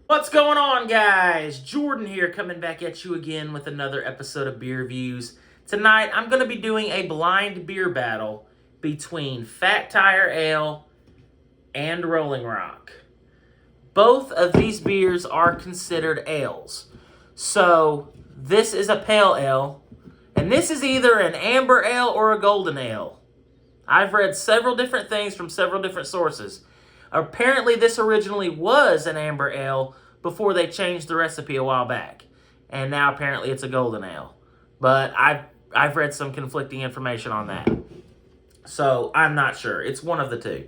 What's going on, guys? Jordan here, coming back at you again with another episode of Beer Reviews. Tonight, I'm going to be doing a blind beer battle between Fat Tire Ale and Rolling Rock. Both of these beers are considered ales. So, this is a pale ale, and this is either an amber ale or a golden ale. I've read several different things from several different sources. Apparently, this originally was an amber ale before they changed the recipe a while back. And now apparently it's a golden ale. But I've read some conflicting information on that. So I'm not sure. It's one of the two.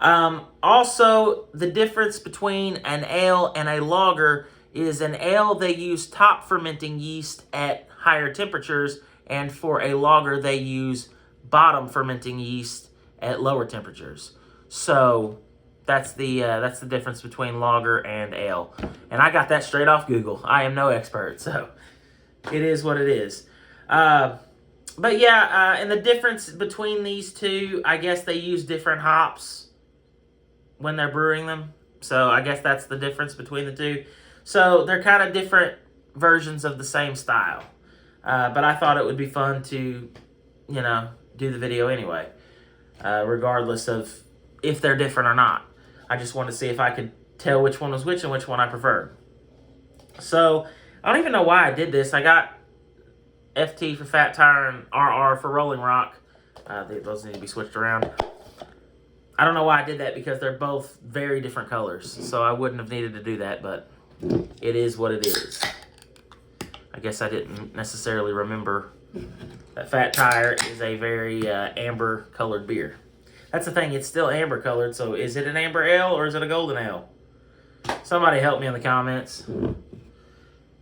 Also, the difference between an ale and a lager is an ale they use top fermenting yeast at higher temperatures, and for a lager they use bottom fermenting yeast at lower temperatures. So that's the difference between lager and ale. And I got that straight off Google. I am no expert, so it is what it is. But yeah, and the difference between these two, I guess they use different hops when they're brewing them. So I guess that's the difference between the two. So they're kind of different versions of the same style. But I thought it would be fun to, do the video anyway, regardless of if they're different or not. I just wanted to see if I could tell which one was which and which one I preferred. So I don't even know why I did this. I got FT for Fat Tire and RR for Rolling Rock. Those need to be switched around. I don't know why I did that because they're both very different colors. So I wouldn't have needed to do that, but it is what it is. I guess I didn't necessarily remember that Fat Tire is a very amber colored beer. That's the thing, it's still amber colored, so is it an amber ale or is it a golden ale? Somebody help me in the comments.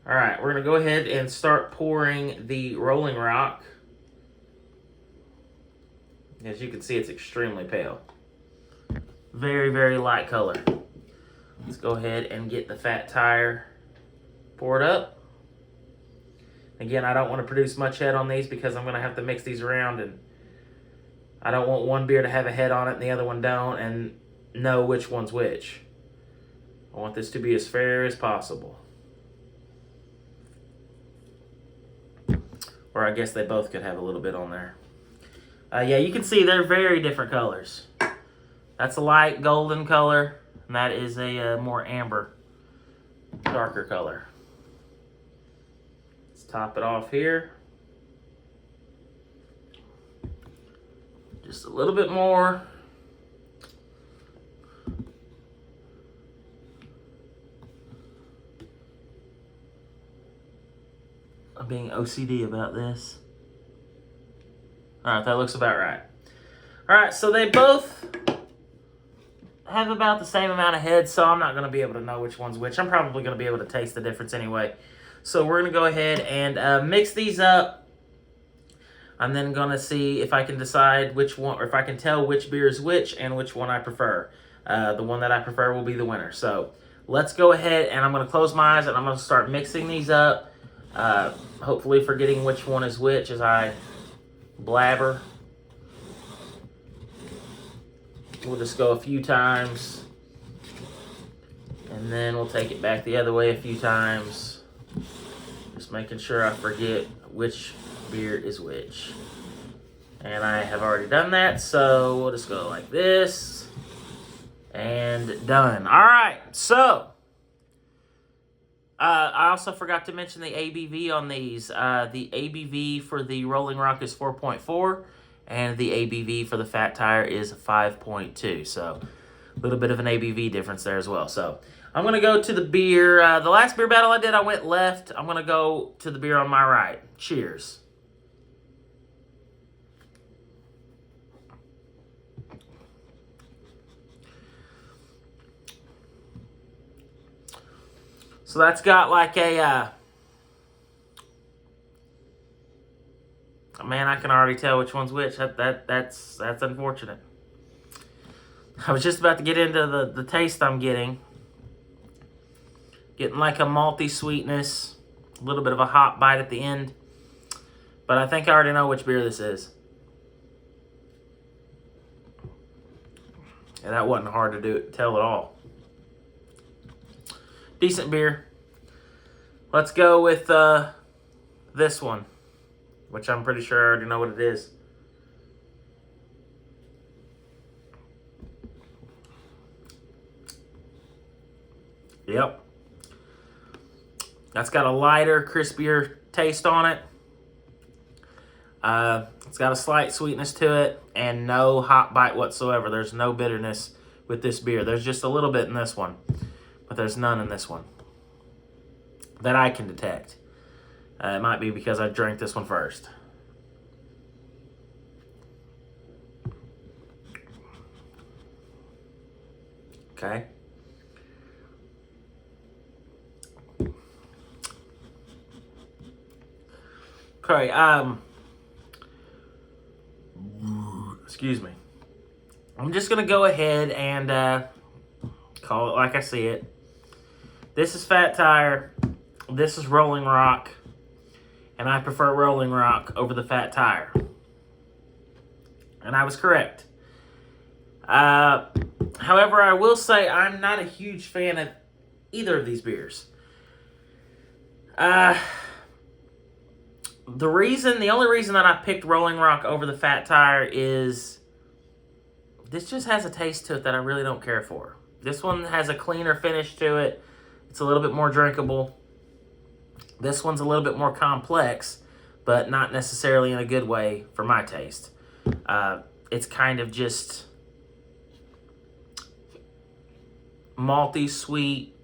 Alright, we're going to go ahead and start pouring the Rolling Rock. As you can see, it's extremely pale. Very, very light color. Let's go ahead and get the Fat Tire poured up. Again, I don't want to produce much head on these because I'm going to have to mix these around, and I don't want one beer to have a head on it and the other one don't and know which one's which. I want this to be as fair as possible. Or I guess they both could have a little bit on there. Yeah, you can see they're very different colors. That's a light golden color, and that is a more amber, darker color. Let's top it off here. Just a little bit more. I'm being OCD about this. Alright, that looks about right. Alright, so they both have about the same amount of head, so I'm not going to be able to know which one's which. I'm probably going to be able to taste the difference anyway. So we're going to go ahead and mix these up. I'm then going to see if I can decide which one, or if I can tell which beer is which and which one I prefer. The one that I prefer will be the winner. So let's go ahead, and I'm going to close my eyes, and I'm going to start mixing these up. Hopefully forgetting which one is which as I blabber. We'll just go a few times, and then we'll take it back the other way a few times. Just making sure I forget which beer is which. And I have already done that, so we'll just go like this. And done. Alright, so I also forgot to mention the ABV on these. The ABV for the Rolling Rock is 4.4, and the ABV for the Fat Tire is 5.2. So a little bit of an ABV difference there as well. So I'm going to go to the beer. The last beer battle I did, I went left. I'm going to go to the beer on my right. Cheers. So that's got like a, man, I can already tell which one's which. That's unfortunate. I was just about to get into the taste I'm getting. Getting like a malty sweetness, a little bit of a hot bite at the end. But I think I already know which beer this is. And that wasn't hard to tell at all. Decent beer. Let's go with this one, which I'm pretty sure I already know what it is. Yep. That's got a lighter, crispier taste on it. It's got a slight sweetness to it and no hot bite whatsoever. There's no bitterness with this beer. There's just a little bit in this one, but there's none in this one that I can detect. It might be because I drank this one first. Okay. Okay, excuse me. I'm just going to go ahead and call it like I see it. This is Fat Tire. This is Rolling Rock. And I prefer Rolling Rock over the Fat Tire. And I was correct. However, I will say I'm not a huge fan of either of these beers. The only reason that I picked Rolling Rock over the Fat Tire is this just has a taste to it that I really don't care for. This one has a cleaner finish to it. It's a little bit more drinkable. This one's a little bit more complex, but not necessarily in a good way for my taste. It's kind of just malty, sweet,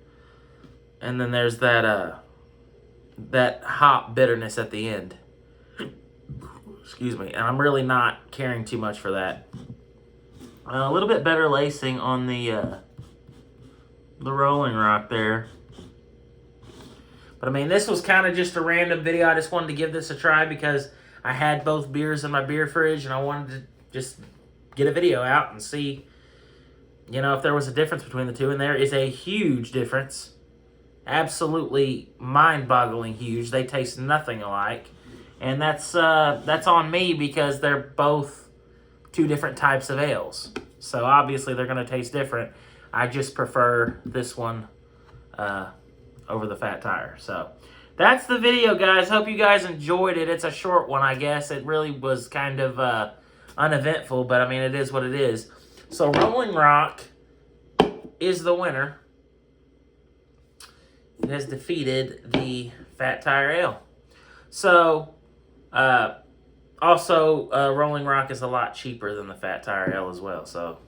and then there's that hop bitterness at the end. Excuse me. And I'm really not caring too much for that. A little bit better lacing on the Rolling Rock there. But I mean, this was kind of just a random video. I just wanted to give this a try because I had both beers in my beer fridge and I wanted to just get a video out and see, you know, if there was a difference between the two. And there is a huge difference. Absolutely mind-boggling huge. They taste nothing alike. And that's on me because they're both two different types of ales. So obviously they're going to taste different. I just prefer this one over the Fat Tire. So that's the video, guys. Hope you guys enjoyed it. It's a short one, I guess. It really was kind of uneventful, but I mean, it is what it is. So Rolling Rock is the winner. It has defeated the Fat Tire Ale. So, also, Rolling Rock is a lot cheaper than the Fat Tire Ale as well. So,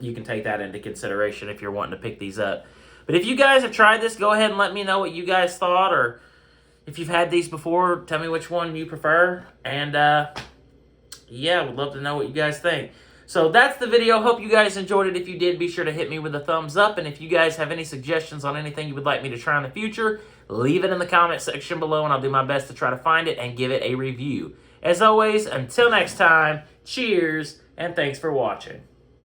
you can take that into consideration if you're wanting to pick these up. But if you guys have tried this, go ahead and let me know what you guys thought. Or if you've had these before, tell me which one you prefer. And, yeah, would love to know what you guys think. So that's the video. Hope you guys enjoyed it. If you did, be sure to hit me with a thumbs up. And if you guys have any suggestions on anything you would like me to try in the future, leave it in the comment section below, and I'll do my best to try to find it and give it a review. As always, until next time, cheers, and thanks for watching.